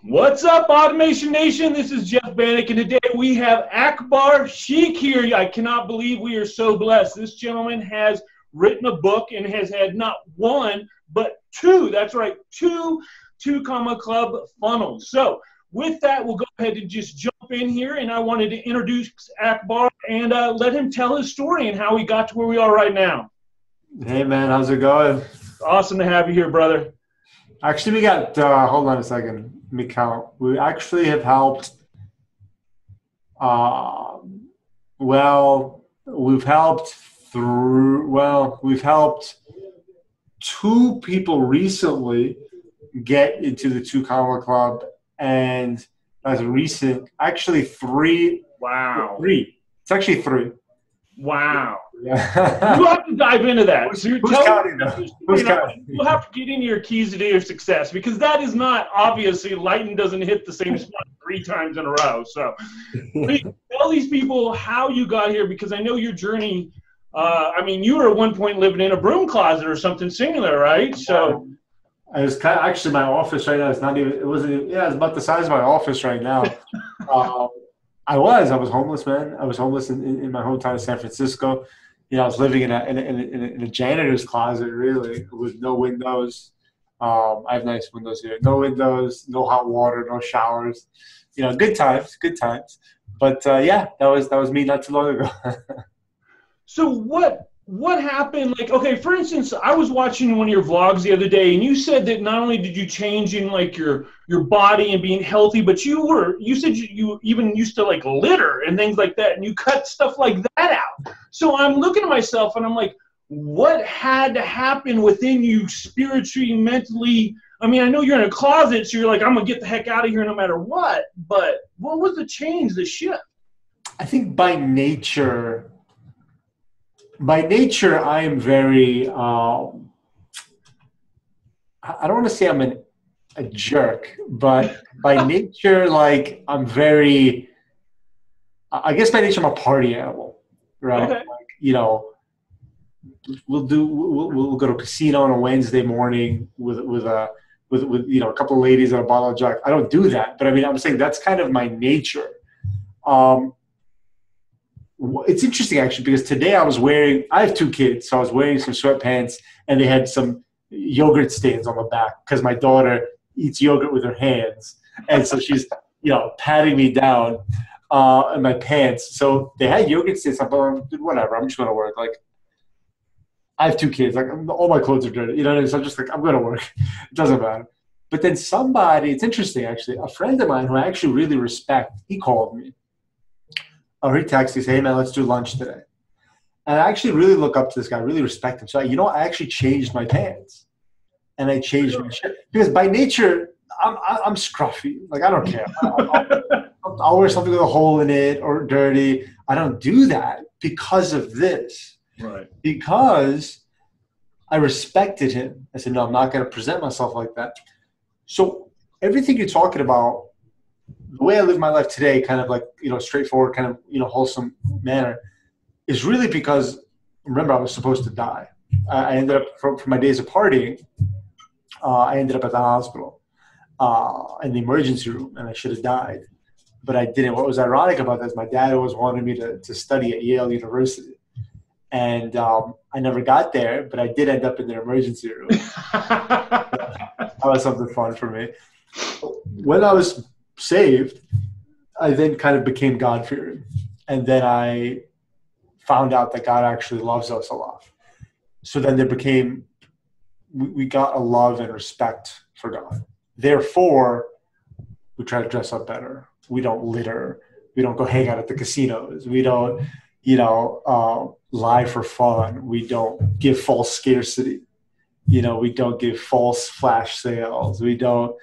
What's up, Automation Nation? This is Jeff Bannock, and today we have Akbar Sheikh here. I cannot believe we are so blessed. This gentleman has written a book and has had not one, but two. That's right, two comma club funnels. So with that, we'll go ahead and just jump in here, and I wanted to introduce Akbar and let him tell his story and how he got to where we are right now. Hey, man, how's it going? Awesome to have you here, brother. Actually, we got, hold on a second, let me count. We actually have helped, we've helped two people recently get into the two comma club, and as recent, actually three. Wow. It's actually three. Wow. Yeah. You have to dive into that. So who's counting though? Who's counting? You'll have to get into your keys to your success, because that is not, obviously, lightning doesn't hit the same spot 3 times in a row. So please tell these people how you got here, because I know your journey, I mean, you were at one point living in a broom closet or something similar, right? So it's kind of, actually, my office right now, it's about the size of my office right now. I was homeless, man. I was homeless in my hometown of San Francisco. You know, I was living in a janitor's closet, really, with no windows. I have nice windows here. No windows, no hot water, no showers. You know, good times. But yeah, that was me not too long ago. So what happened? Like, okay, for instance, I was watching one of your vlogs the other day, and you said that not only did you change in like your body and being healthy, but you said you even used to like litter and things like that, and you cut stuff like that out. So I'm looking at myself and I'm like, what had to happen within you spiritually, mentally? I mean, I know you're in a closet, so you're like, I'm gonna get the heck out of here no matter what. But what was the change, the shift? I think by nature, I am very, I don't want to say I'm a jerk, but by nature, like, I'm very, I guess by nature, I'm a party animal, right? Okay. Like, you know, we'll go to a casino on a Wednesday morning with you know, a couple of ladies and a bottle of Jack. I don't do that, but I mean, I'm saying that's kind of my nature. It's interesting, actually, because today I have 2 kids, so I was wearing some sweatpants, and they had some yogurt stains on the back because my daughter eats yogurt with her hands. And so she's, you know, patting me down in my pants. So they had yogurt stains. I'm like, whatever, I'm just going to work. Like, I have 2 kids. Like, all my clothes are dirty. You know what I mean? So I'm just like, I'm going to work. It doesn't matter. But then it's interesting, actually, a friend of mine who I actually really respect, he called me. Or he texted me, say, hey, man, let's do lunch today. And I actually really look up to this guy, really respect him. So, you know, I actually changed my pants. And I changed my shirt. Because by nature, I'm scruffy. Like, I don't care. I'll wear something with a hole in it or dirty. I don't do that because of this. Right. Because I respected him. I said, no, I'm not going to present myself like that. So everything you're talking about, the way I live my life today, kind of like, you know, straightforward, kind of, you know, wholesome manner, is really because, remember, I was supposed to die. I ended up, for my days of partying, I ended up at the hospital in the emergency room, and I should have died. But I didn't. What was ironic about that is my dad always wanted me to study at Yale University. And I never got there, but I did end up in the emergency room. That was something fun for me. When I was saved, I then kind of became God-fearing. And then I found out that God actually loves us a lot. So then we got a love and respect for God. Therefore, we try to dress up better. We don't litter. We don't go hang out at the casinos. We don't, you know, lie for fun. We don't give false scarcity. You know, we don't give false flash sales. We don't,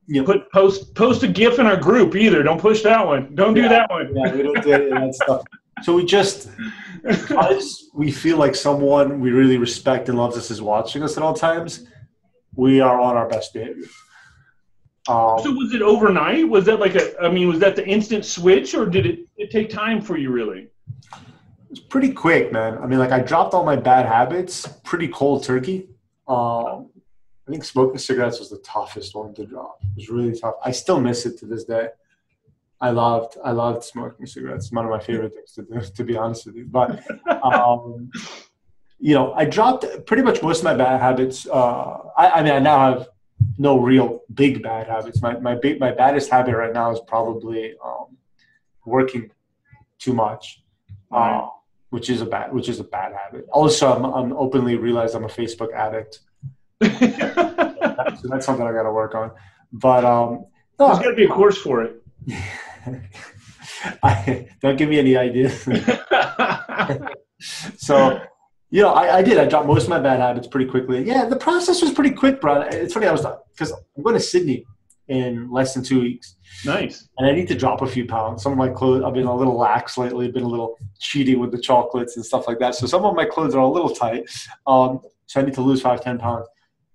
you know, post a GIF in our group either. Don't push that one. Don't do that one. Yeah, we don't do any of that stuff. So we just, because we feel like someone we really respect and loves us is watching us at all times, we are on our best behavior. So was it overnight? Was that like was that the instant switch, or did it take time for you, really? It was pretty quick, man. I mean, like, I dropped all my bad habits pretty cold turkey. I think smoking cigarettes was the toughest one to drop. It was really tough. I still miss it to this day. I loved smoking cigarettes. It's one of my favorite things to do, to be honest with you. But, you know, I dropped pretty much most of my bad habits. I mean, I now have no real big bad habits. My baddest habit right now is probably working too much, which is a bad habit. Also, I'm openly realized I'm a Facebook addict. So that's something I got to work on. But there's got to be a course for it. Don't give me any ideas. So, you know, I did. I dropped most of my bad habits pretty quickly. Yeah, the process was pretty quick, bro. It's funny. Because I'm going to Sydney in less than 2 weeks. Nice. And I need to drop a few pounds. Some of my clothes, I've been a little lax lately. I've been a little cheating with the chocolates and stuff like that. So some of my clothes are a little tight. So I need to lose 5-10 pounds.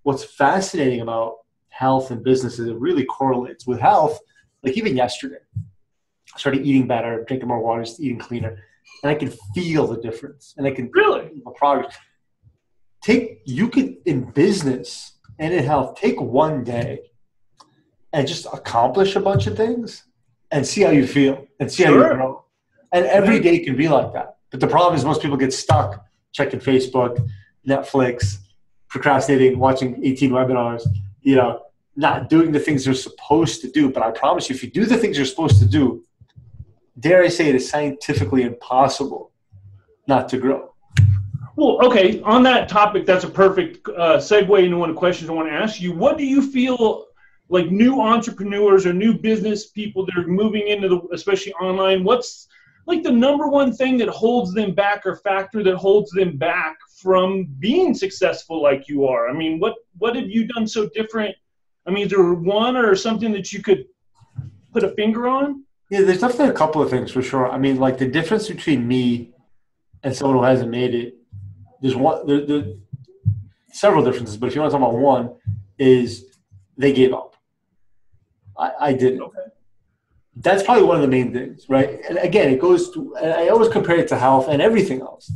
What's fascinating about health and business is it really correlates with health. Like even yesterday, I started eating better, drinking more water, just eating cleaner. And I can feel the difference. And I can really feel the progress. You could, in business and in health, take one day and just accomplish a bunch of things and see how you feel and see how you grow. And every day can be like that. But the problem is most people get stuck checking Facebook, Netflix, procrastinating, watching 18 webinars, you know, not doing the things they're supposed to do. But I promise you, if you do the things you're supposed to do, dare I say it is scientifically impossible not to grow. Well, okay, on that topic, that's a perfect segue into one of the questions I want to ask you. What do you feel like new entrepreneurs or new business people that are moving into especially online, what's like the number one thing that holds them back or factor that holds them back from being successful like you are? I mean, what have you done so different? I mean, is there one or something that you could put a finger on? Yeah, there's definitely a couple of things for sure. I mean, like the difference between me and someone who hasn't made it, there's several differences, but if you want to talk about one, is they gave up. I didn't. Okay. That's probably one of the main things, right? And again, it goes to, and I always compare it to health and everything else,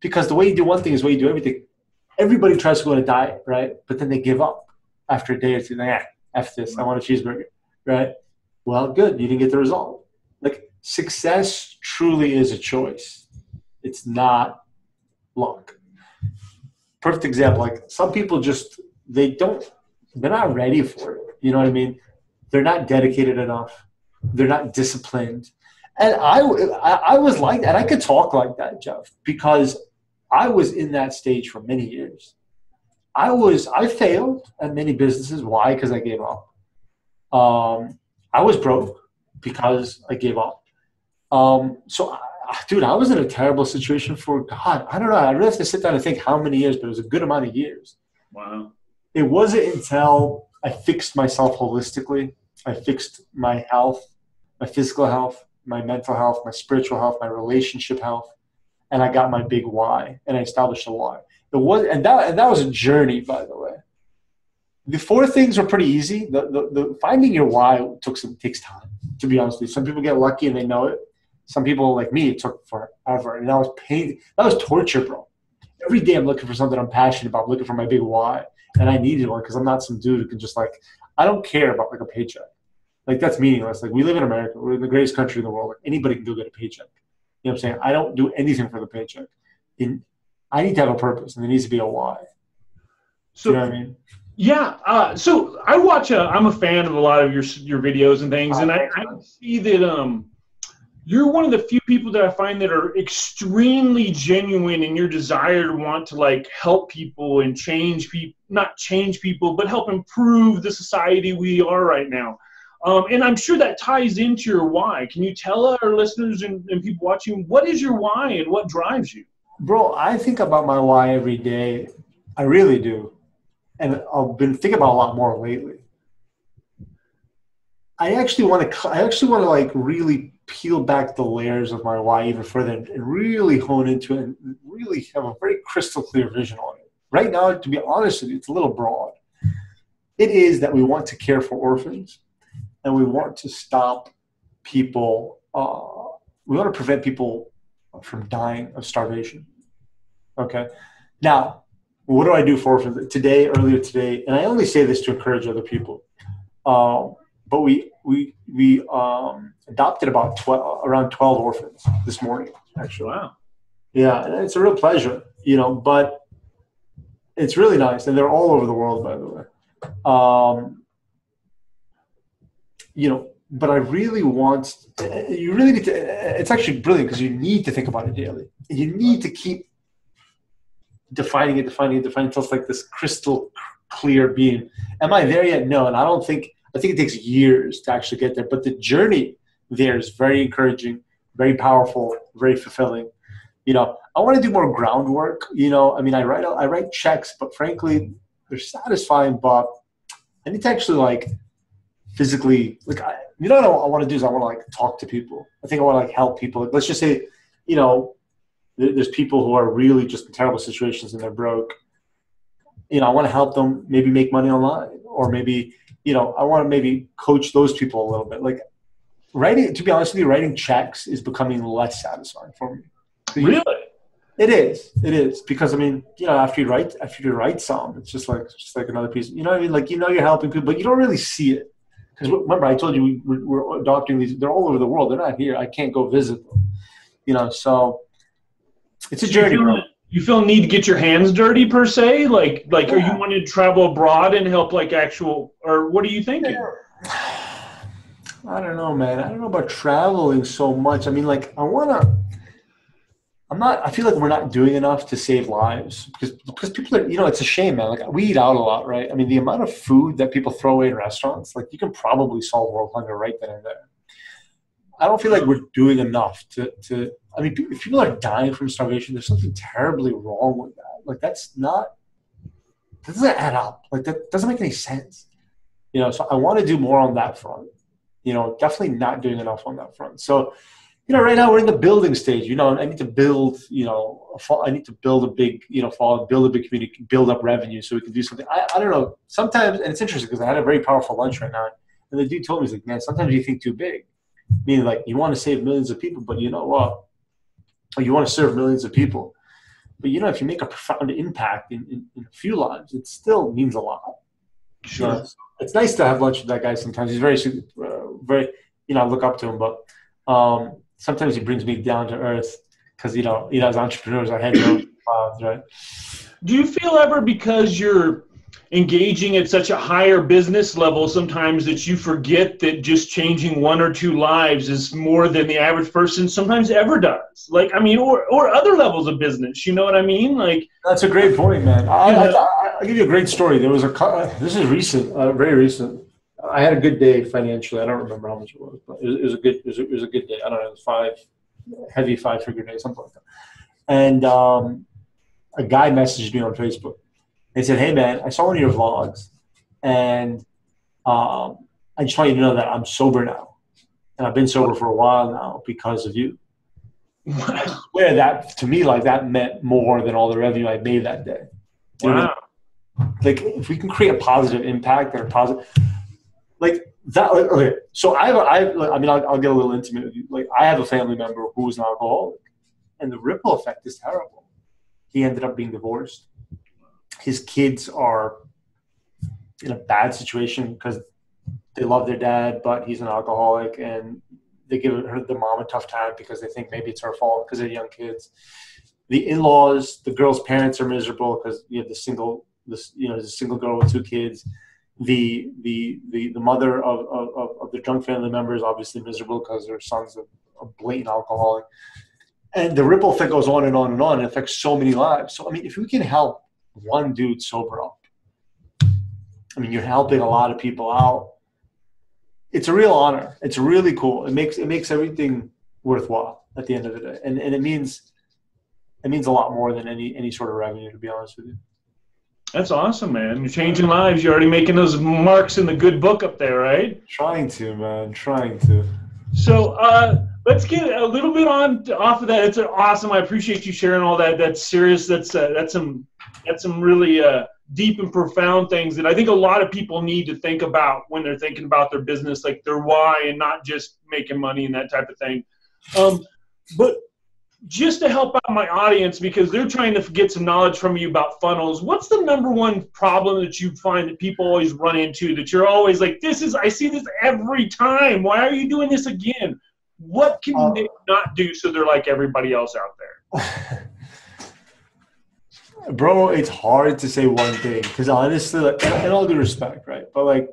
because the way you do one thing is the way you do everything. Everybody tries to go on a diet, right? But then they give up after a day or two. Like, F this, I want a cheeseburger, right? Well, good, you didn't get the result. Like, success truly is a choice. It's not luck. Perfect example, like some people just, they're not ready for it. You know what I mean? They're not dedicated enough. They're not disciplined. And I was like that. I could talk like that, Jeff, because I was in that stage for many years. I failed at many businesses. Why? Because I gave up. I was broke because I gave up. Dude, I was in a terrible situation for, God, I don't know. I really have to sit down and think how many years, but it was a good amount of years. Wow. It wasn't until I fixed myself holistically. I fixed my health, my physical health, my mental health, my spiritual health, my relationship health, and I got my big why, and I established a why. That was a journey, by the way. The four things were pretty easy. The finding your why takes time, to be honest with you. Some people get lucky and they know it. Some people, like me, it took forever, and that was pain. That was torture, bro. Every day I'm looking for something I'm passionate about, I'm looking for my big why, and I needed one because I'm not some dude who can just I don't care about a paycheck. Like, that's meaningless. Like, we live in America. We're in the greatest country in the world. Like, anybody can go get a paycheck. You know what I'm saying? I don't do anything for the paycheck. I need to have a purpose, and there needs to be a why. So, you know what I mean? Yeah. So I watch. I'm a fan of a lot of your videos and things, and I see that you're one of the few people that I find that are extremely genuine in your desire to want to help people and change people, not change people, but help improve the society we are right now. And I'm sure that ties into your why. Can you tell our listeners and people watching, what is your why and what drives you? Bro, I think about my why every day. I really do. And I've been thinking about it a lot more lately. I actually want to really peel back the layers of my why even further and really hone into it and really have a very crystal clear vision on it. Right now, to be honest with you, it's a little broad. It is that we want to care for orphans and we want to stop people, we want to prevent people from dying of starvation. Okay? Now, what do I do for orphans earlier today? And I only say this to encourage other people. But we adopted around 12 orphans this morning, actually. Wow. Yeah, and it's a real pleasure, but it's really nice. And they're all over the world, by the way. But I really you really need to, it's actually brilliant because you need to think about it daily. You need to keep defining it until it's like this crystal clear being. Am I there yet? No. And I think it takes years to actually get there, but the journey there is very encouraging, very powerful, very fulfilling. I want to do more groundwork. I write checks, but frankly, they're satisfying, but I need to actually physically, what I want to do is I want to talk to people. I think I want to help people. Let's just say, there's people who are really just in terrible situations and they're broke. I want to help them maybe make money online, or maybe, I want to maybe coach those people a little bit. To be honest with you, writing checks is becoming less satisfying for me. Really? It is because after you write some, it's just like another piece. You're helping people, but you don't really see it. Because remember, I told you we're adopting these. They're all over the world. They're not here. I can't go visit them. So it's a journey. You feel a need to get your hands dirty per se? Are you wanting to travel abroad and help or what are you thinking? I don't know, man. I don't know about traveling so much. I feel like we're not doing enough to save lives because people are, it's a shame, man. We eat out a lot, right? The amount of food that people throw away in restaurants, you can probably solve world hunger right then and there. I don't feel like we're doing enough if people are dying from starvation, there's something terribly wrong with that. That doesn't add up. That doesn't make any sense. So I want to do more on that front. Definitely not doing enough on that front. So, right now we're in the building stage. I need to build, I need to build a big, build a big community, build up revenue so we can do something. I don't know. Sometimes, and it's interesting because I had a very powerful lunch right now, and the dude told me, he's like, man, sometimes you think too big. Meaning you want to save millions of people, but you know what? You want to serve millions of people. But, if you make a profound impact in a few lives, it still means a lot. Sure. It's nice to have lunch with that guy sometimes. He's very, very, I look up to him, but sometimes he brings me down to earth because, as entrepreneurs, our head goes right? Do you feel ever because you're engaging at such a higher business level sometimes that you forget that just changing one or two lives is more than the average person sometimes ever does? Or other levels of business, you know what I mean? That's a great point, man. I'll give you a great story. There was this is recent, very recent. I had a good day financially. I don't remember how much it was, but it was a good day. I don't know, it was heavy 5-figure day, something like that. And a guy messaged me on Facebook. They said, hey, man, I saw one of your vlogs, and I just want you to know that I'm sober now. And I've been sober for a while now because of you. I swear that, to me, that meant more than all the revenue I made that day. Wow. If we can create a positive impact and a positive, that. Okay, so I'll get a little intimate with you. I have a family member who was an alcoholic, and the ripple effect is terrible. He ended up being divorced. His kids are in a bad situation because they love their dad, but he's an alcoholic, and they give the mom a tough time because they think maybe it's her fault because they're young kids. The in-laws, the girl's parents are miserable because you have the single girl with 2 kids. The mother of the drunk family member is obviously miserable because her son's a blatant alcoholic. And the ripple effect goes on and on and on. It affects so many lives. So, if we can help one dude sober up, you're helping a lot of people out. It's a real honor. It's really cool. It makes everything worthwhile at the end of the day. And it means a lot more than any sort of revenue, to be honest with you. That's awesome, man. You're changing lives. You're already making those marks in the good book up there, right? Trying to, man. Trying to. So let's get a little bit off of that. It's awesome. I appreciate you sharing all that. That's serious. That's some really deep and profound things that I think a lot of people need to think about when they're thinking about their business, like their why, and not just making money and that type of thing. But just to help out my audience, because they're trying to get some knowledge from you about funnels, what's the number one problem that you find that people always run into, that you're always like, I see this every time. Why are you doing this again? What can they not do so they're like everybody else out there? Bro, it's hard to say one thing because honestly, like, in all due respect, right? But like,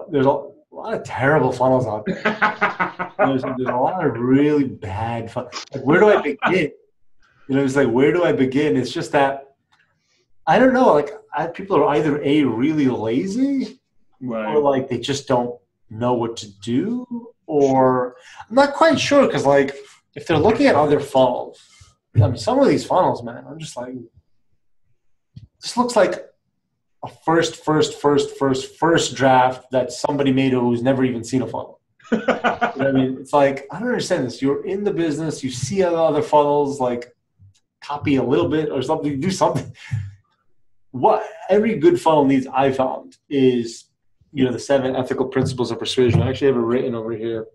there's a lot of terrible funnels out there. There's a lot of really bad funnels. Like, where do I begin? It's like, where do I begin? It's just that, I don't know. Like, people are either really lazy, right, or like they just don't know what to do, or I'm not quite sure because like if they're looking at other funnels. I mean, some of these funnels, man, I'm just like, this looks like a first draft that somebody made who's never even seen a funnel. You know what I mean? It's like, I don't understand this. You're in the business, you see other funnels, like copy a little bit or something, do something. What every good funnel needs, I found, is, the 7 ethical principles of persuasion. I actually have it written over here.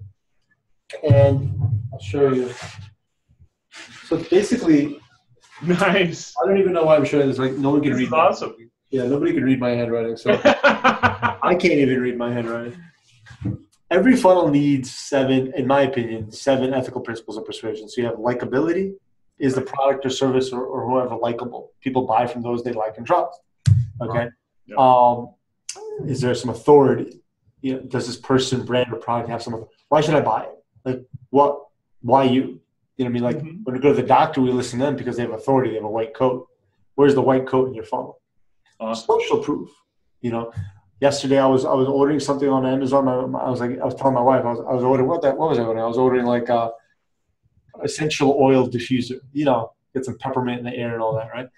And I'll show you. So basically, nice. I don't even know why I'm showing this. Like, no one can read. Awesome. Yeah, nobody can read my handwriting, so I can't even read my handwriting. Every funnel needs 7, in my opinion, 7 ethical principles of persuasion. So you have likability. Is the product or service or whoever likable? People buy from those they like and trust. Okay. Right. Yep. Is there some authority? Does this person, brand, or product have some? Why should I buy it? Like, what? Why you? You know what I mean? Like, when we go to the doctor, we listen to them because they have authority. They have a white coat. Where's the white coat in your funnel? Social proof. Yesterday I was ordering something on Amazon. I was telling my wife I was ordering what was I ordering? I was ordering like essential oil diffuser. Get some peppermint in the air and all that, right?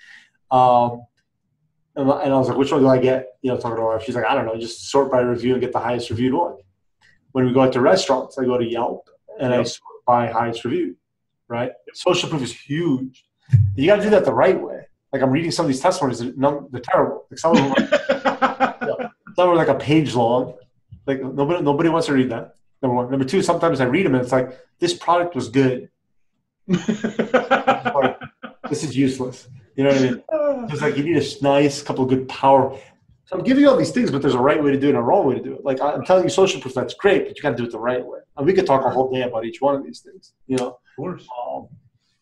And I was like, which one do I get? Talking to my wife. She's like, I don't know. Just sort by review and get the highest reviewed one. When we go out to restaurants, I go to Yelp and I sort by highest reviewed. Right? Social proof is huge. You got to do that the right way. Like, I'm reading some of these testimonies, they're terrible. Like, some of them are like a page long. Like, nobody wants to read that. Number one. Number two, sometimes I read them and it's like, this product was good. Like, this is useless. You know what I mean? It's like, you need a nice couple of good power. So I'm giving you all these things, but there's a right way to do it and a wrong way to do it. Like, I'm telling you social proof, that's great, but you got to do it the right way. And we could talk a whole day about each one of these things, Of course.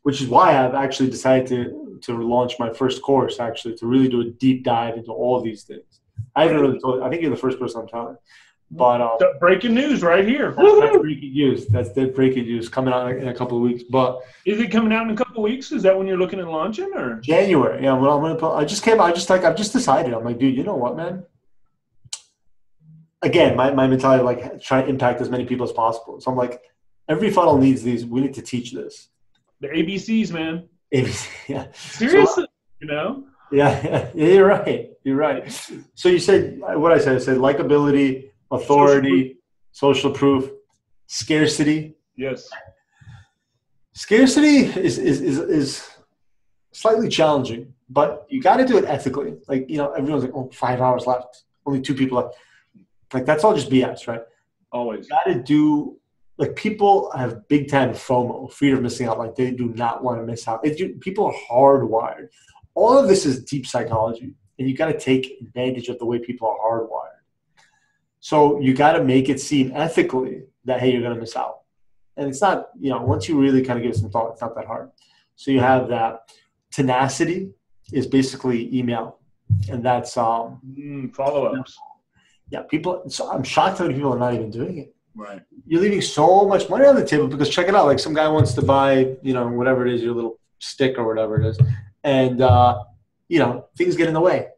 Which is why I've actually decided to launch my first course, actually, to really do a deep dive into all of these things. I haven't really told you. I think you're the first person I'm telling. But breaking news right here. That's breaking news. That's dead breaking news coming out in a couple of weeks. But is it coming out in a couple of weeks? Is that when you're looking at launching, or January? Yeah. Well, I've just decided. I'm like, dude, you know what, man? Again, my mentality, like, try to impact as many people as possible. So I'm like, every funnel needs these. We need to teach this. The ABCs, man. ABC, yeah. Seriously, Yeah, you're right. You're right. So you said what I said likability, authority, social proof, scarcity. Yes. Scarcity is slightly challenging, but you got to do it ethically. Like, everyone's like, 5 hours left, only 2 people left. Like, that's all just BS, right? Always. You got to do. Like, people have big time FOMO, fear of missing out. Like, they do not want to miss out. People are hardwired. All of this is deep psychology, and you got to take advantage of the way people are hardwired. So you got to make it seem ethically that, hey, you're going to miss out. And it's not, once you really kind of give it some thought, it's not that hard. So you have that. Tenacity is basically email, and that's follow-ups. Yeah, people. So I'm shocked how many people are not even doing it. Right. You're leaving so much money on the table because check it out. Like, some guy wants to buy, whatever it is, your little stick or whatever it is. And, things get in the way.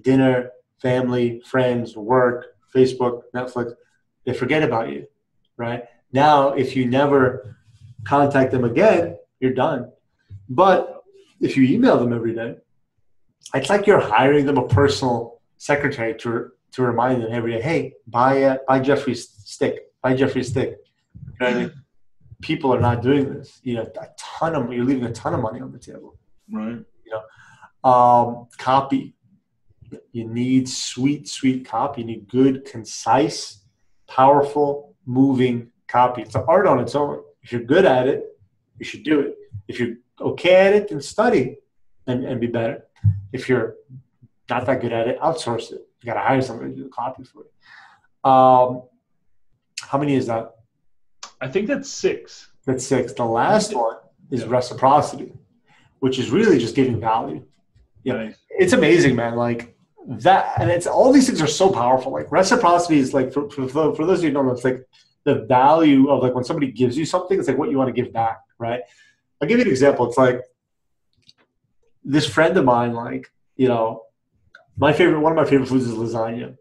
Dinner, family, friends, work, Facebook, Netflix, they forget about you, right? Now, if you never contact them again, you're done. But if you email them every day, it's like you're hiring them a personal secretary to remind them every day, hey, buy Jeffrey's stick. Buy Jeffrey's stick. You know what I mean? People are not doing this. You're leaving a ton of money on the table. Right. Copy. You need sweet copy. You need good, concise, powerful, moving copy. It's an art on its own. If you're good at it, you should do it. If you're okay at it, then study and be better. If you're not that good at it, outsource it. You got to hire somebody to do the copy for you. How many is that? I think that's 6. That's 6. The last one is reciprocity, which is really just giving value. Yeah, nice. It's amazing, man. Like that, and it's all these things are so powerful. Like reciprocity is like for those of you who don't know, it's like the value of like when somebody gives you something, it's like what you want to give back, right? I'll give you an example. It's like this friend of mine, like, you know, one of my favorite foods is lasagna.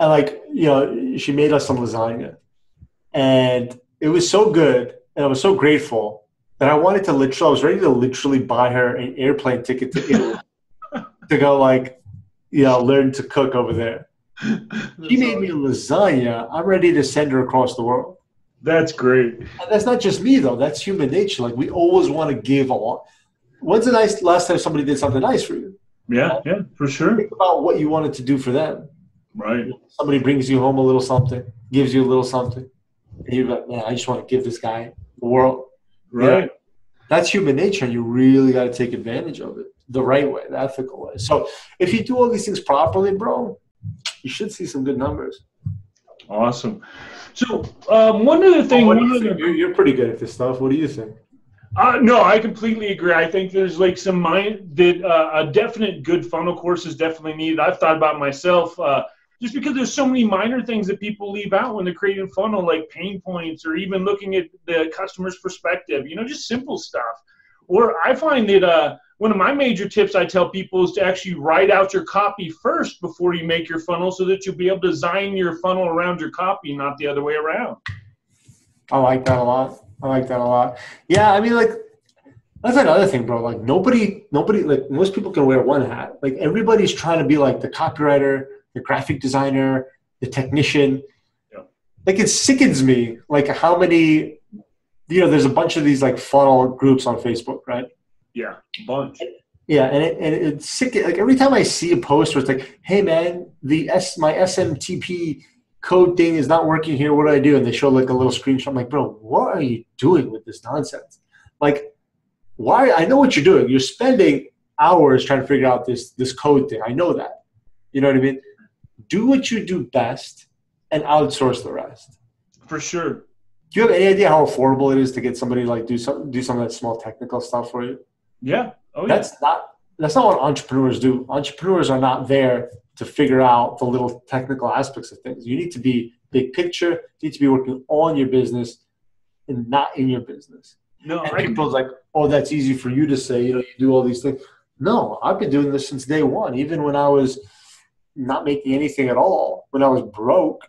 And like, you know, she made us some lasagna and it was so good. And I was so grateful that I was ready to literally buy her an airplane ticket to Italy to go like, you know, learn to cook over there. She made me a lasagna. I'm ready to send her across the world. That's great. And that's not just me though. That's human nature. Like we always want to give a lot. When's the last time somebody did something nice for you? Yeah, yeah, for sure. Think about what you wanted to do for them. Right. Somebody brings you home a little something, gives you a little something. And you're like, man, I just want to give this guy the world. Right. Yeah. That's human nature, and you really got to take advantage of it the right way, the ethical way. So if you do all these things properly, bro, you should see some good numbers. Awesome. So one other thing. You're pretty good at this stuff. What do you think? No, I completely agree. I think there's like a definite good funnel course is definitely needed. I've thought about myself just because there's so many minor things that people leave out when they're creating a funnel, like pain points or even looking at the customer's perspective, you know, just simple stuff. Or I find that one of my major tips I tell people is to actually write out your copy first before you make your funnel so that you'll be able to design your funnel around your copy, not the other way around. I like that a lot. Yeah, I mean, like, that's another thing, bro. Like, nobody, like, most people can wear one hat. Like, everybody's trying to be like the copywriter, the graphic designer, the technician. Yeah. Like, it sickens me, like, how many, you know, there's a bunch of these, like, funnel groups on Facebook, right? Yeah, a bunch. Yeah, and it's sick. Like, every time I see a post where it's like, hey, man, my SMTP code thing is not working here. What do I do? And they show like a little screenshot. I'm like, bro, what are you doing with this nonsense? Like, why? I know what you're doing. You're spending hours trying to figure out this code thing. I know that. You know what I mean? Do what you do best and outsource the rest. For sure. Do you have any idea how affordable it is to get somebody like do some of that small technical stuff for you? Yeah. Oh, yeah. That's not what entrepreneurs do. Entrepreneurs are not there to figure out the little technical aspects of things. You need to be big picture. You need to be working on your business and not in your business. No, and people's like, oh, that's easy for you to say, you know, you do all these things. No, I've been doing this since day one. Even when I was not making anything at all, when I was broke,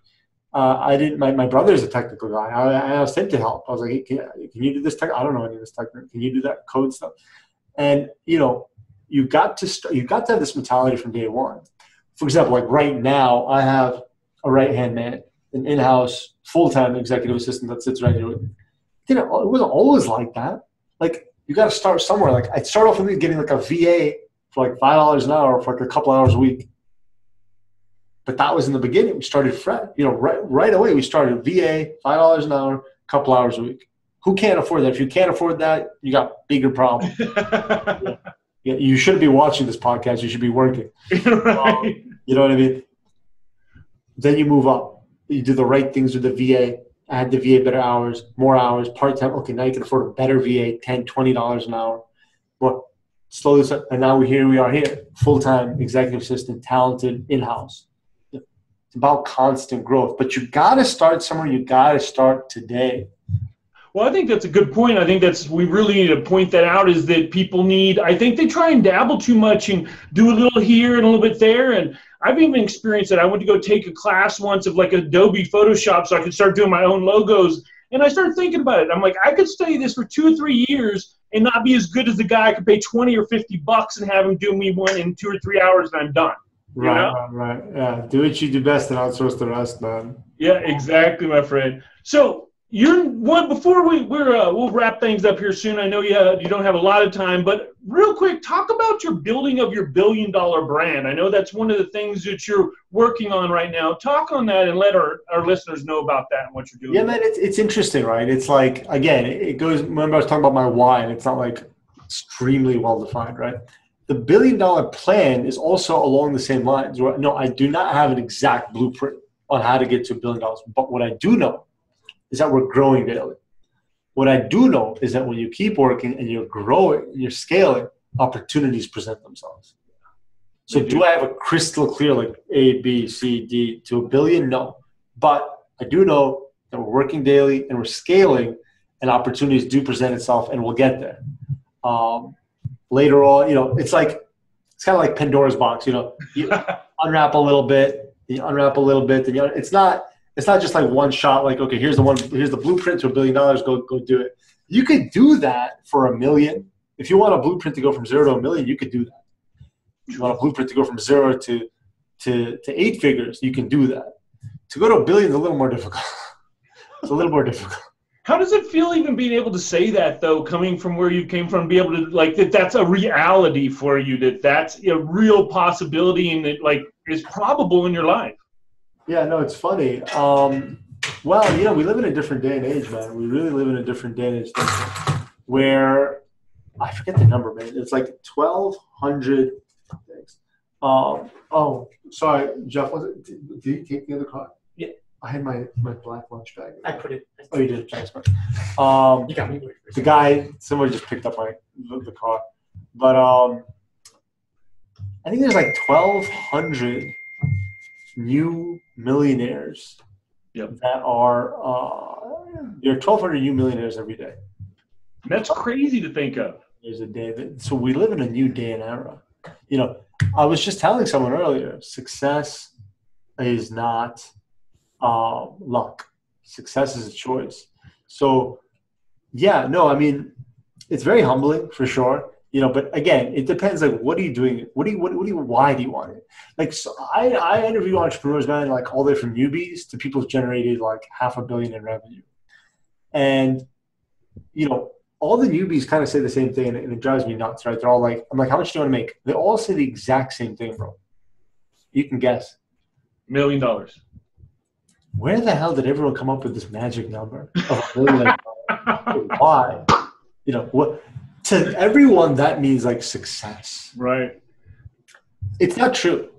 my brother's a technical guy. I asked him to help. I was like, hey, can you do this tech? I don't know any of this tech. Can you do that code stuff? And, you know, you got to have this mentality from day one. For example, like right now, I have a right-hand man, an in-house full-time executive assistant that sits right here with me. You know, it wasn't always like that. Like, you got to start somewhere. Like, I'd start off with getting like a VA for like $5 an hour for like a couple hours a week. But that was in the beginning. We started right away. We started VA, $5 an hour, couple hours a week. Who can't afford that? If you can't afford that, you got bigger problems. Yeah, you shouldn't be watching this podcast. You should be working. Right. You know what I mean? Then you move up. You do the right things with the VA. Add the VA better hours, more hours, part-time. Okay, now you can afford a better VA, $10, $20 an hour. But slowly, and now we are here. Full-time executive assistant, talented, in-house. It's about constant growth. But you got to start somewhere. You got to start today. Well, I think that's a good point. I think we really need to point that out is that people I think they try and dabble too much and do a little here and a little bit there. And I've even experienced that. I went to go take a class once of like Adobe Photoshop so I could start doing my own logos. And I started thinking about it. I'm like, I could study this for 2 or 3 years and not be as good as the guy I could pay $20 or $50 and have him do me one in 2 or 3 hours and I'm done. Right. Yeah. Do what you do best and outsource the rest, man. Yeah, exactly, my friend. So before we'll wrap things up here soon. I know you don't have a lot of time, but real quick, talk about your building of your $1 billion brand. I know that's one of the things that you're working on right now. Talk on that and let our listeners know about that and what you're doing. Yeah, man, it's interesting, right? It's like, again, it goes, remember I was talking about my why, and it's not like extremely well defined, right? The $1 billion plan is also along the same lines. No, I do not have an exact blueprint on how to get to $1 billion, but what I do know is that we're growing daily. What I do know is that when you keep working and you're growing and you're scaling, opportunities present themselves. So do I have a crystal clear like A, B, C, D to $1 billion? No. But I do know that we're working daily and we're scaling and opportunities do present itself and we'll get there. Later on, it's kind of like Pandora's box, you unwrap a little bit, then it's not just like one shot, like, okay, here's the blueprint to $1 billion, go do it. You could do that for $1 million. If you want a blueprint to go from 0 to $1 million, you could do that. If you want a blueprint to go from 0 to 8 figures, you can do that. To go to $1 billion is a little more difficult. It's a little more difficult. How does it feel even being able to say that, though, coming from where you came from, be able to, like, that's a reality for you, that's a real possibility and that, like, is probable in your life? Yeah, no, it's funny. Well, we live in a different day and age, man. We really live in a different day and age where, I forget the number, man. It's like 1,200 things. Oh, sorry, Jeff. Did you take the other car? Yeah. I had my black lunch bag. I put it. Oh, you did? Thanks, man. You got me. The guy, somebody just picked up the car. But I think there's like 1,200 new millionaires. Yep. That are there are 1,200 new millionaires every day. That's crazy to think of. There's a day so we live in a new day and era. I was just telling someone earlier, success is not luck. Success is a choice. So, yeah, no, I mean, it's very humbling for sure. But again, it depends. Like, what are you doing? Why do you want it? Like, so I interview entrepreneurs, man, like all the way from newbies to people who've generated like $500 million in revenue. And, all the newbies kind of say the same thing, and it drives me nuts, right? They're all like, I'm like, how much do you want to make? They all say the exact same thing, bro. You can guess. $1 million. Where the hell did everyone come up with this magic number of $1 million? Why? What? To everyone, that means like success. Right. It's not true.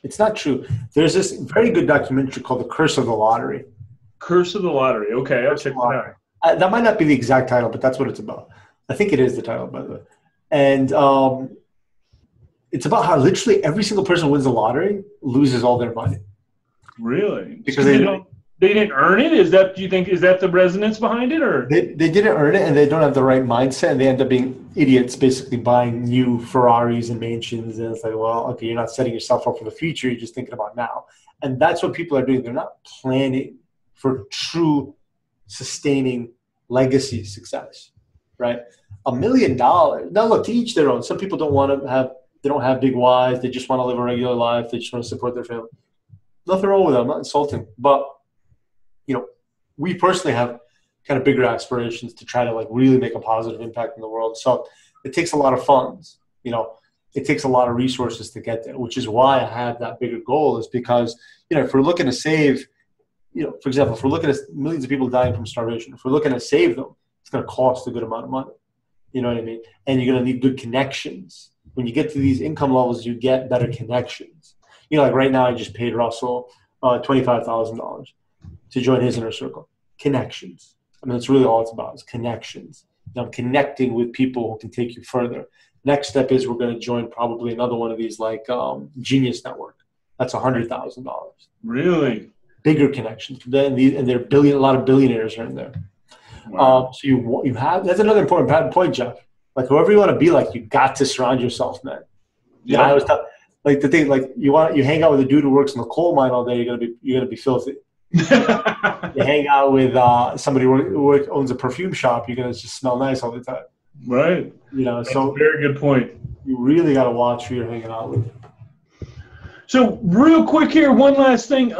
It's not true. There's this very good documentary called The Curse of the Lottery. Curse of the Lottery. Okay, I'll check that out. That might not be the exact title, but that's what it's about. I think it is the title, by the way. And it's about how literally every single person who wins the lottery loses all their money. Really? Because they didn't earn it? Is that the resonance behind it, or they didn't earn it and they don't have the right mindset and they end up being idiots, basically buying new Ferraris and mansions, and it's like, well, okay, you're not setting yourself up for the future, you're just thinking about now. And that's what people are doing. They're not planning for true sustaining legacy success, right? $1 million. Now look, to each their own. Some people they don't have big whys, they just want to live a regular life, they just want to support their family. Nothing wrong with that. I'm not insulting, but we personally have kind of bigger aspirations to try to like really make a positive impact in the world. So it takes a lot of funds, it takes a lot of resources to get there, which is why I have that bigger goal, is because, if we're looking to save, for example, if we're looking at millions of people dying from starvation, if we're looking to save them, it's going to cost a good amount of money. You know what I mean? And you're going to need good connections. When you get to these income levels, you get better connections. Like right now, I just paid Russell $25,000 to join his inner circle. Connections. I mean, that's really all it's about, is connections. I'm connecting with people who can take you further. Next step is we're going to join probably another one of these, like Genius Network. That's $100,000. Really? Bigger connections. And there are a lot of billionaires are in there. Wow. So you have, that's another important point, Jeff. Like, whoever you want to be like, you got to surround yourself, man. Yeah. I always tell, like, the thing, like, you hang out with a dude who works in the coal mine all day, you're gonna be filthy. You hang out with somebody who owns a perfume shop, you're gonna just smell nice all the time. Right. That's so a very good point. You really got to watch who you're hanging out with. So real quick here, one last thing.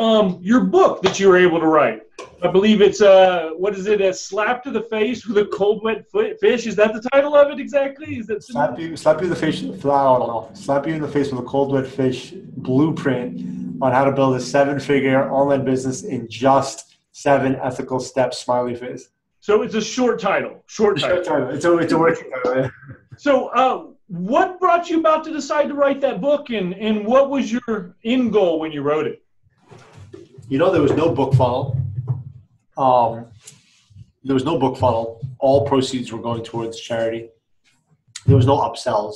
Your book that you were able to write. I believe it's what is it? A slap to the face with a cold wet fish. Is that the title of it exactly? Is that slap you in the face? Slap you in the face with a cold wet fish blueprint on how to build a 7-figure online business in just 7 ethical steps. Smiley face. So it's a short title. Short title. It's a working title. Yeah. So what brought you about to decide to write that book, and what was your end goal when you wrote it? There was no book funnel. All proceeds were going towards charity. There was no upsells.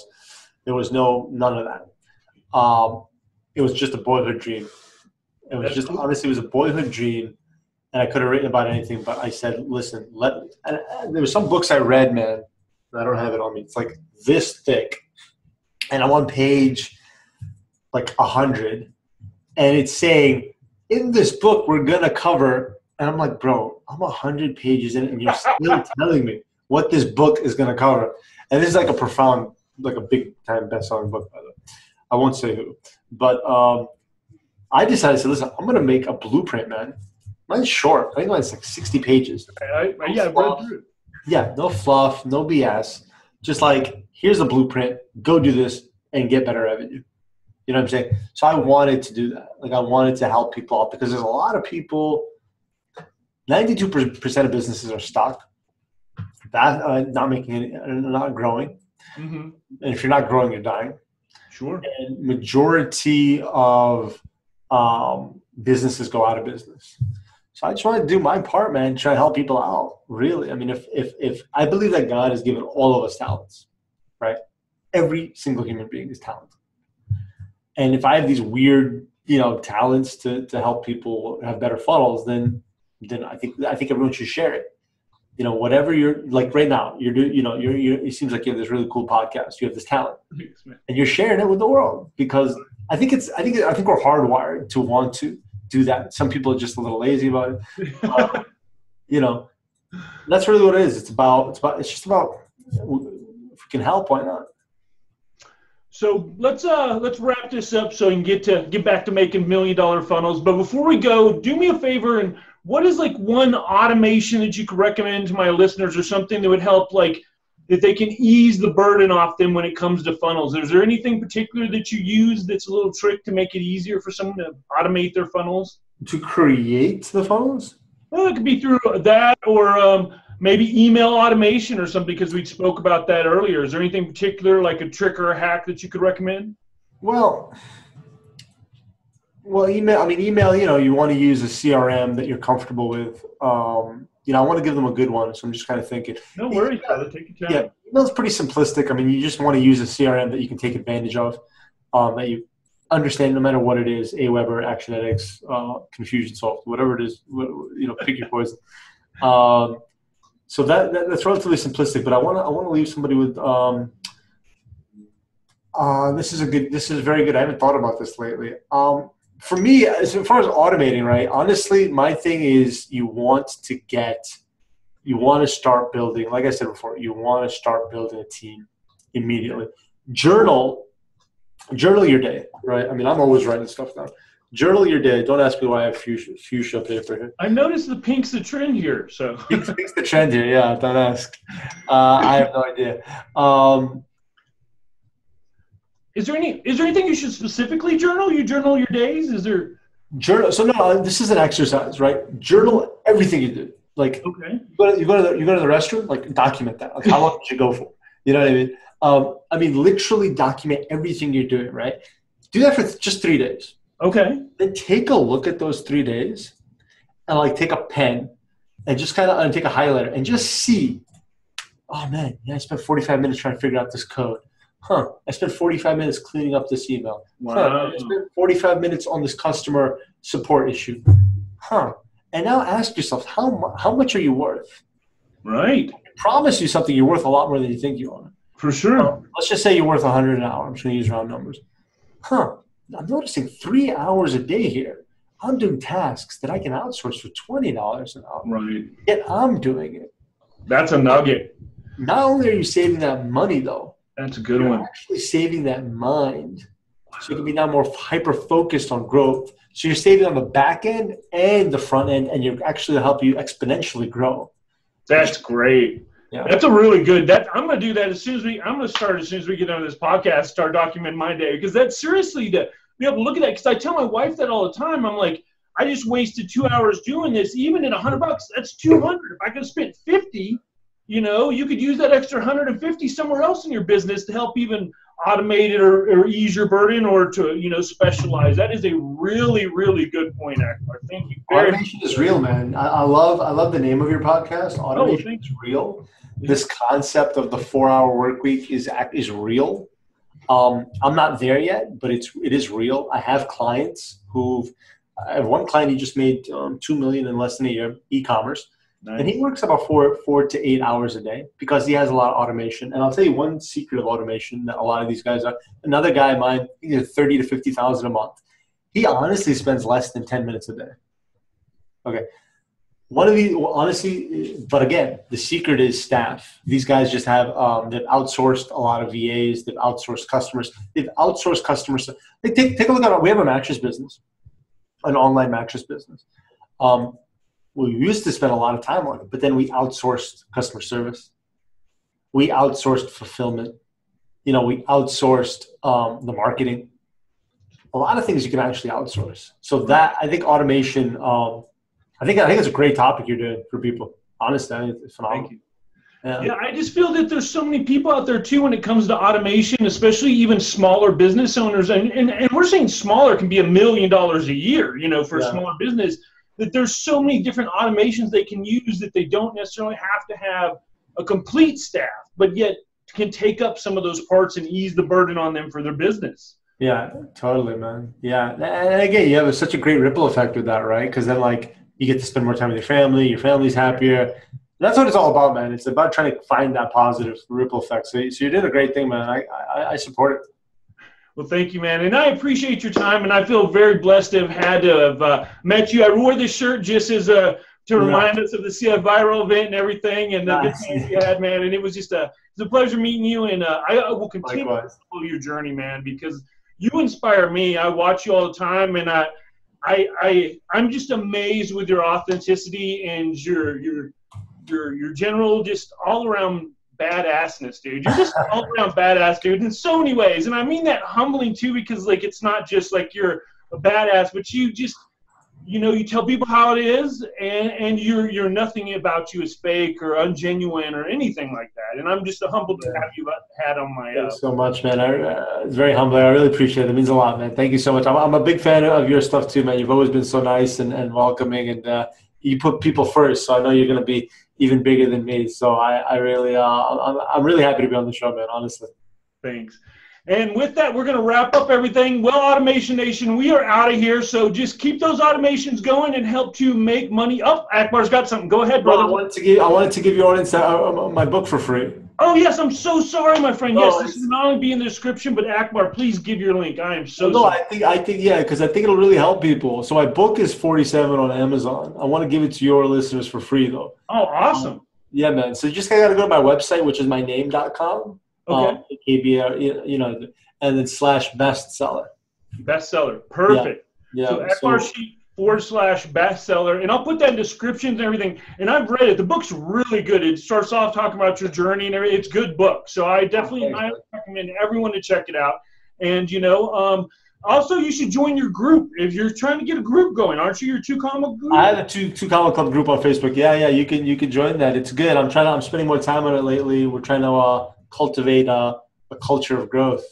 There was none of that. It was just a boyhood dream. Honestly, it was a boyhood dream, and I could have written about anything, but I said, listen, there were some books I read, man, I don't have it on me. It's like this thick, and I'm on page like 100, and it's saying, in this book, we're going to cover, and I'm like, bro, I'm 100 pages in, and you're still telling me what this book is going to cover. And this is like a profound, like a big time best-selling book, by the way. I won't say who. But I decided to listen, I'm going to make a blueprint, man. Mine's short. I think mine's like 60 pages. I read through it. Yeah, no fluff, no BS. Just like, here's the blueprint. Go do this and get better revenue. You know what I'm saying? So I wanted to do that. Like, I wanted to help people out because there's a lot of people, 92% of businesses are stuck. Not making any, not growing. Mm-hmm. And if you're not growing, you're dying. Sure. And majority of businesses go out of business. So I just want to do my part, man, try to help people out. Really. I mean, if I believe that God has given all of us talents, right? Every single human being is talented. And if I have these weird, talents to help people have better funnels, then I think everyone should share it. Whatever you're like right now, you're doing, it seems like you have this really cool podcast. You have this talent, and you're sharing it with the world because I think we're hardwired to want to do that. Some people are just a little lazy about it. That's really what it is. It's just about if we can help, why not? So let's wrap this up so you can get back to making $1 million funnels. But before we go, do me a favor, and what is like one automation that you could recommend to my listeners, or something that would help, like that they can ease the burden off them when it comes to funnels? Is there anything particular that you use that's a little trick to make it easier for someone to automate their funnels? To create the funnels? Well, it could be through that, or maybe email automation or something, because we spoke about that earlier. Is there anything particular, like a trick or a hack that you could recommend? Well, email, you want to use a CRM that you're comfortable with. I want to give them a good one, so I'm just kind of thinking. No worries, brother. Take your time. Yeah, email's pretty simplistic. You just want to use a CRM that you can take advantage of, that you understand no matter what it is, Aweber, Actionetics, Confusionsoft, whatever it is, pick your poison. So that's relatively simplistic, but I want to leave somebody with this is very good. I haven't thought about this lately. For me, as far as automating, right? Honestly, my thing is you want to start building, like I said before, you want to start building a team immediately. Journal your day, right? I'm always writing stuff down. Journal your day. Don't ask me why I have fuchsia paper here. I noticed the pink's the trend here. So pink's the trend here. Yeah, don't ask. I have no idea. Is there anything you should specifically journal? You journal your days? Is there journal? So no, this is an exercise, right? Journal everything you do. Like, okay, you go to the restroom, like document that. Like, how long did you go for? You know what I mean? Literally document everything you're doing, right? Do that for just 3 days. Okay. Then take a look at those 3 days, and like take a pen and just kind of take a highlighter and just see. Oh man, I spent 45 minutes trying to figure out this code. I spent 45 minutes cleaning up this email. Wow. I spent 45 minutes on this customer support issue. And now ask yourself, how much are you worth? Right. I promise you something, you're worth a lot more than you think you are. For sure. Let's just say you're worth $100 an hour. I'm just going to use round numbers. I'm noticing 3 hours a day here. I'm doing tasks that I can outsource for $20 an hour. Right. Yet I'm doing it. That's a nugget. Not only are you saving that money, though, that's a good one. You're actually saving that mind So you can be now more hyper-focused on growth. So you're saving on the back end and the front end, and you're actually help you exponentially grow. That's great. Yeah. That's a really good. I'm going to do that as soon as I'm going to start as soon as we get on this podcast. Start documenting my day, because that's seriously to be able to look at that. Because I tell my wife that all the time. I'm like, I just wasted 2 hours doing this. Even at $100, that's 200. If I could have spent 50, you could use that extra 150 somewhere else in your business to help even automate it or ease your burden, or to specialize. That is a really, really good point, Akbar. Thank you. Automation is real, man. I love the name of your podcast. Automation is real. This concept of the 4-hour work week is real. I'm not there yet, but it is real. I have clients I have one client, he just made $2 million in less than a year, e-commerce. Nice. And he works about 4 to 8 hours a day because he has a lot of automation. And I'll tell you one secret of automation that a lot of these guys are. Another guy of mine, he's $30,000 to $50,000 a month. He honestly spends less than 10 minutes a day. Okay. Honestly, but again, the secret is staff. These guys just have, they've outsourced a lot of VAs. They've outsourced customers. They've outsourced customers. Take a look at we have a mattress business, an online mattress business. We used to spend a lot of time on it, but then we outsourced customer service. We outsourced fulfillment. We outsourced the marketing. A lot of things you can actually outsource. So that, I think automation, I think it's a great topic you're doing for people. Honestly, I think it's phenomenal. Thank you. Yeah, I just feel that there's so many people out there too when it comes to automation, especially even smaller business owners. And we're saying smaller can be $1 million a year, for a smaller business. That there's so many different automations they can use that they don't necessarily have to have a complete staff, but yet can take up some of those parts and ease the burden on them for their business. Yeah, totally, man. Yeah. And again, you have such a great ripple effect with that, right? Because then you get to spend more time with your family's happier. That's what it's all about, man. It's about trying to find that positive ripple effect. So you did a great thing, man. I support it. Well, thank you, man. And I appreciate your time, and I feel very blessed to have met you. I wore this shirt just as to remind us of the CF Viral event and everything, and the good times you had, man. And it was just it's a pleasure meeting you, and I will continue to follow your journey, man, because you inspire me. I watch you all the time, and I'm just amazed with your authenticity and your general, just all around badassness, dude. You're just all around badass, dude, in so many ways. And I mean that humbling too, because it's not just you're a badass, but you just, you tell people how it is, and you're nothing about you is fake or ungenuine or anything like that. And I'm just humbled to have you had on my. Thanks so much, man. It's very humbling. I really appreciate it. It means a lot, man. Thank you so much. I'm a big fan of your stuff too, man. You've always been so nice and welcoming, and you put people first. So I know you're going to be even bigger than me. So I'm really happy to be on the show, man, honestly. Thanks. And with that, we're going to wrap up everything. Well, Automation Nation, we are out of here. So just keep those automations going and help you make money. Oh, Akbar's got something. Go ahead, brother. Well, I wanted to give your audience my book for free. Oh, yes. I'm so sorry, my friend. Yes, this will not only be in the description, but Akbar, please give your link. I am so sorry. I think, yeah, because I think it'll really help people. So my book is $47 on Amazon. I want to give it to your listeners for free, though. Oh, awesome. Yeah, man. So you just got to go to my website, which is myname.com. Okay. And then /bestseller. Bestseller. Perfect. Yeah. So Akbar Sheikh /bestseller. And I'll put that in descriptions and everything. And I've read it. The book's really good. It starts off talking about your journey and everything. It's a good book. So I definitely recommend everyone to check it out. And, also, you should join your group if you're trying to get a group going. Aren't you your Two Comma group? I have a two Comma Club group on Facebook. Yeah. You can join that. It's good. I'm spending more time on it lately. We're trying to cultivate a culture of growth.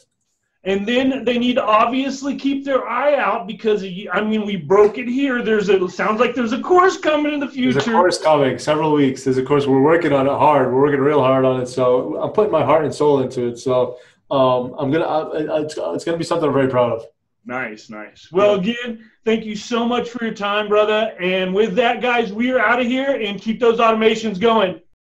And then they need to obviously keep their eye out because, we broke it here. It sounds like there's a course coming in the future. There's a course coming, several weeks. There's a course. We're working on it hard. We're working real hard on it. So I'm putting my heart and soul into it. So it's gonna be something I'm very proud of. Nice. Well, again, thank you so much for your time, brother. And with that, guys, we are out of here, and keep those automations going.